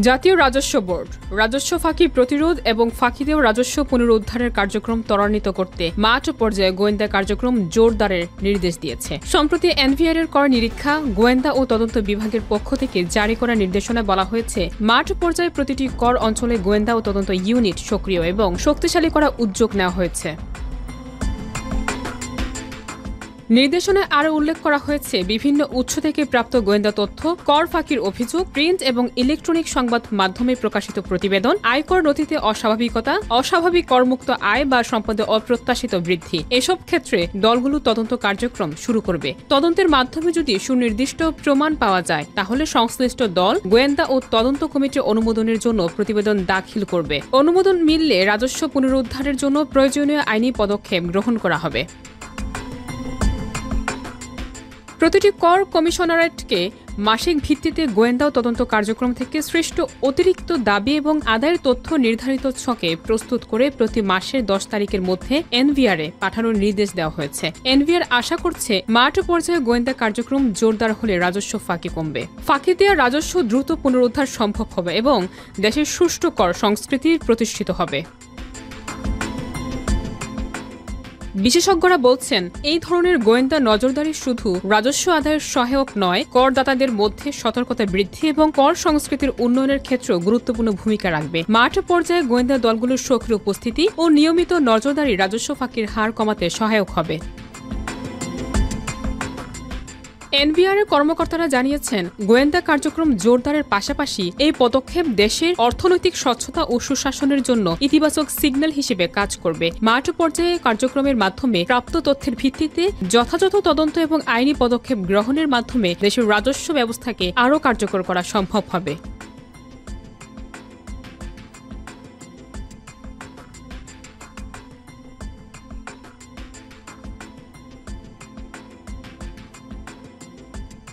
জাতীয় রাজস্ব বোর্ড রাজস্ব ফাঁকি প্রতিরোধ এবং ফাঁকিদেও রাজস্ব পুনরুদ্ধারের কার্যক্রম ত্বরান্বিত করতে মাঠ পর্যায়ে গোয়েন্দা কার্যক্রম জোরদারের নির্দেশ দিয়েছে। সম্প্রতি এনভিআর-এর কর নিরীক্ষা, গোয়েন্দা ও তদন্ত বিভাগের পক্ষ থেকে জারি করা নির্দেশনায় বলা হয়েছে, মাঠ পর্যায়ে প্রতিটি কর অঞ্চলে গোয়েন্দা ও তদন্ত ইউনিট সক্রিয় এবং শক্তিশালী করার উদ্যোগ নেওয়া হয়েছে। নির্দেশনায় আরও উল্লেখ করা হয়েছে, বিভিন্ন উৎস থেকে প্রাপ্ত গোয়েন্দা তথ্য, কর ফাঁকির অভিযোগ, প্রিন্ট এবং ইলেকট্রনিক সংবাদ মাধ্যমে প্রকাশিত প্রতিবেদন, আয়কর নথিতে অস্বাভাবিকতা, অস্বাভাবিক করমুক্ত আয় বা সম্পদে অপ্রত্যাশিত বৃদ্ধি, এসব ক্ষেত্রে দলগুলো তদন্ত কার্যক্রম শুরু করবে। তদন্তের মাধ্যমে যদি সুনির্দিষ্ট প্রমাণ পাওয়া যায়, তাহলে সংশ্লিষ্ট দল গোয়েন্দা ও তদন্ত কমিটির অনুমোদনের জন্য প্রতিবেদন দাখিল করবে। অনুমোদন মিললে রাজস্ব পুনরুদ্ধারের জন্য প্রয়োজনীয় আইনি পদক্ষেপ গ্রহণ করা হবে। প্রতিটি কর কমিশনারেটকে মাসিক ভিত্তিতে গোয়েন্দা ও তদন্ত কার্যক্রম থেকে সৃষ্ট অতিরিক্ত দাবি এবং আদায়ের তথ্য নির্ধারিত ছকে প্রস্তুত করে প্রতি মাসের 10 তারিখের মধ্যে এনভিআর-এ পাঠানোর নির্দেশ দেওয়া হয়েছে। এনভিআর আশা করছে, মাঠ পর্যায়ে গোয়েন্দা কার্যক্রম জোরদার হলে রাজস্ব ফাঁকি কমবে, ফাঁকি দেওয়া রাজস্ব দ্রুত পুনরুদ্ধার সম্ভব হবে এবং দেশের সুষ্ঠু কর সংস্কৃতি প্রতিষ্ঠিত হবে। বিশেষজ্ঞরা বলছেন, এই ধরনের গোয়েন্দা নজরদারি শুধু রাজস্ব আদায়ের সহায়ক নয়, করদাতাদের মধ্যে সতর্কতা বৃদ্ধি এবং কর সংস্কৃতির উন্নয়নের ক্ষেত্রেও গুরুত্বপূর্ণ ভূমিকা রাখবে। মাঠ পর্যায়ে গোয়েন্দা দলগুলোর সক্রিয় উপস্থিতি ও নিয়মিত নজরদারি রাজস্ব ফাঁকির হার কমাতে সহায়ক হবে। এনভিআর-এর কর্মকর্তারা জানিয়েছেন, গোয়েন্দা কার্যক্রম জোরদারের পাশাপাশি এই পদক্ষেপ দেশের অর্থনৈতিক স্বচ্ছতা ও সুশাসনের জন্য ইতিবাচক সিগন্যাল হিসেবে কাজ করবে। মাঠ পর্যায়ে কার্যক্রমের মাধ্যমে প্রাপ্ত তথ্যের ভিত্তিতে যথাযথ তদন্ত এবং আইনি পদক্ষেপ গ্রহণের মাধ্যমে দেশের রাজস্ব ব্যবস্থাকে আরও কার্যকর করা সম্ভব হবে।